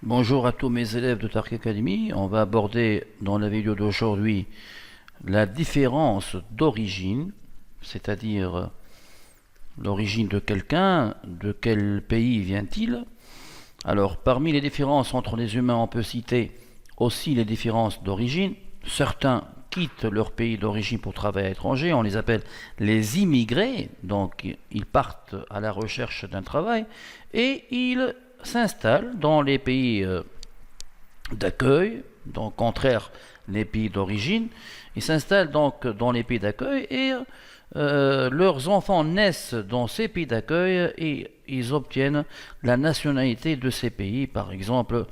Bonjour à tous mes élèves de Tark Academy. On va aborder dans la vidéo d'aujourd'hui la différence d'origine, c'est-à-dire l'origine de quelqu'un, de quel pays vient-il. Alors, parmi les différences entre les humains, on peut citer aussi les différences d'origine. Certains quittent leur pays d'origine pour travailler à l'étranger, on les appelle les immigrés, donc ils partent à la recherche d'un travail et ils s'installent dans les pays d'accueil, donc contraire les pays d'origine. Ils s'installent donc dans les pays d'accueil et leurs enfants naissent dans ces pays d'accueil et ils obtiennent la nationalité de ces pays. Par exemple,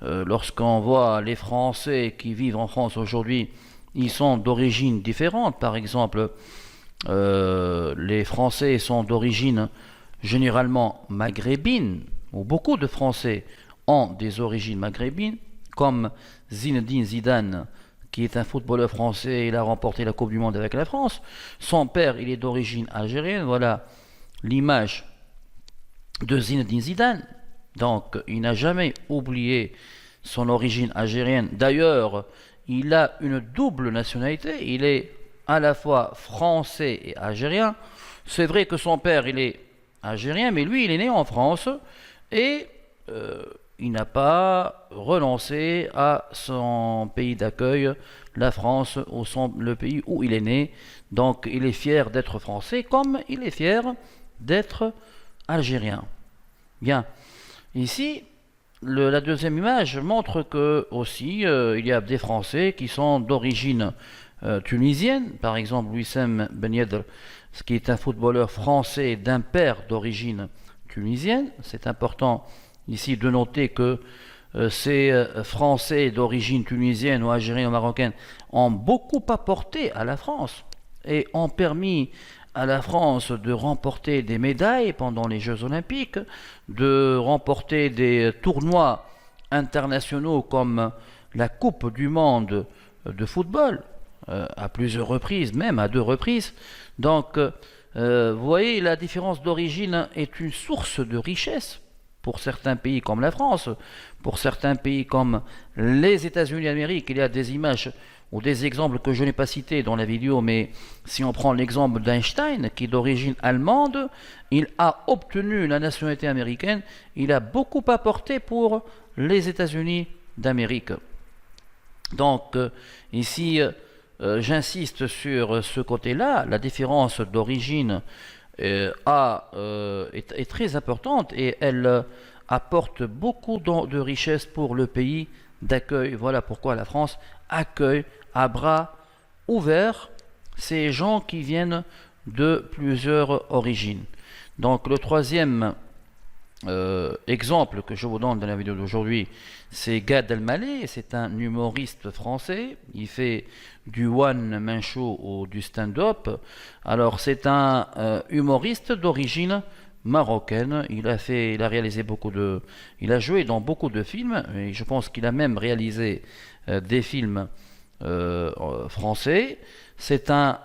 lorsqu'on voit les Français qui vivent en France aujourd'hui, ils sont d'origine différente. Par exemple, les Français sont d'origine généralement maghrébine, ou beaucoup de Français ont des origines maghrébines, comme Zinedine Zidane, qui est un footballeur français, il a remporté la Coupe du Monde avec la France. Son père, il est d'origine algérienne. Voilà l'image de Zinedine Zidane. Donc, il n'a jamais oublié son origine algérienne. D'ailleurs, il a une double nationalité. Il est à la fois français et algérien. C'est vrai que son père, il est algérien, mais lui, il est né en France et il n'a pas renoncé à son pays d'accueil, la France, le pays où il est né. Donc, il est fier d'être français, comme il est fier d'être algérien. Bien. Ici, la deuxième image montre que aussi il y a des Français qui sont d'origine tunisienne. Par exemple, Wissem Ben Yedder, qui est un footballeur français d'un père d'origine tunisienne. C'est important ici de noter que ces Français d'origine tunisienne ou algérienne ou marocaine ont beaucoup apporté à la France et ont permis à la France de remporter des médailles pendant les Jeux Olympiques, de remporter des tournois internationaux comme la Coupe du Monde de football, à plusieurs reprises, même à 2 reprises. Donc, vous voyez, la différence d'origine est une source de richesse pour certains pays comme la France, pour certains pays comme les États-Unis d'Amérique. Il y a des images ou des exemples que je n'ai pas cités dans la vidéo, mais si on prend l'exemple d'Einstein, qui est d'origine allemande, il a obtenu la nationalité américaine, il a beaucoup apporté pour les États-Unis d'Amérique. Donc, ici, j'insiste sur ce côté-là, la différence d'origine est très importante et elle apporte beaucoup de richesses pour le pays d'accueil. Voilà pourquoi la France accueille à bras ouverts ces gens qui viennent de plusieurs origines. Donc le troisième exemple que je vous donne dans la vidéo d'aujourd'hui, c'est Gad Elmaleh. C'est un humoriste français. Il fait du one-man show ou du stand-up. Alors c'est un humoriste d'origine marocaine. Il a réalisé il a joué dans beaucoup de films. Et je pense qu'il a même réalisé des films français. C'est un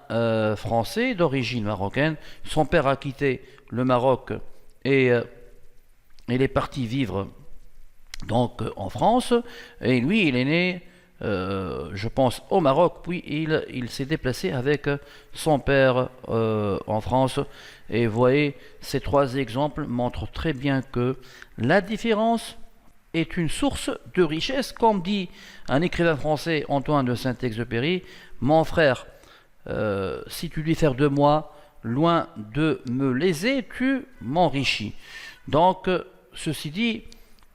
Français d'origine marocaine. Son père a quitté le Maroc et il est parti vivre donc en France et lui il est né je pense au Maroc, puis il s'est déplacé avec son père en France. Et vous voyez, ces trois exemples montrent très bien que la différence est une source de richesse. Comme dit un écrivain français, Antoine de Saint-Exupéry: mon frère, si tu lui faire de moi, loin de me léser, tu m'enrichis. Donc, ceci dit,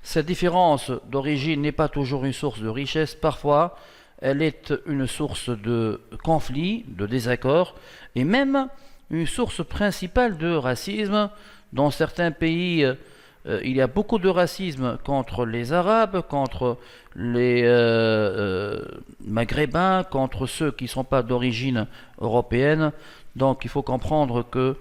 cette différence d'origine n'est pas toujours une source de richesse. Parfois, elle est une source de conflit, de désaccord, et même une source principale de racisme. Dans certains pays, il y a beaucoup de racisme contre les Arabes, contre les Maghrébins, contre ceux qui ne sont pas d'origine européenne. Donc il faut comprendre que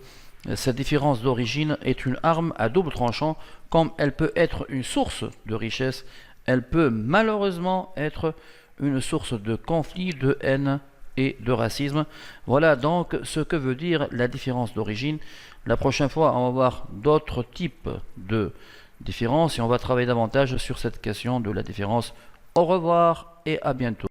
cette différence d'origine est une arme à double tranchant. Comme elle peut être une source de richesse, elle peut malheureusement être une source de conflit, de haine et de racisme. Voilà donc ce que veut dire la différence d'origine. La prochaine fois, on va voir d'autres types de différence et on va travailler davantage sur cette question de la différence. Au revoir et à bientôt.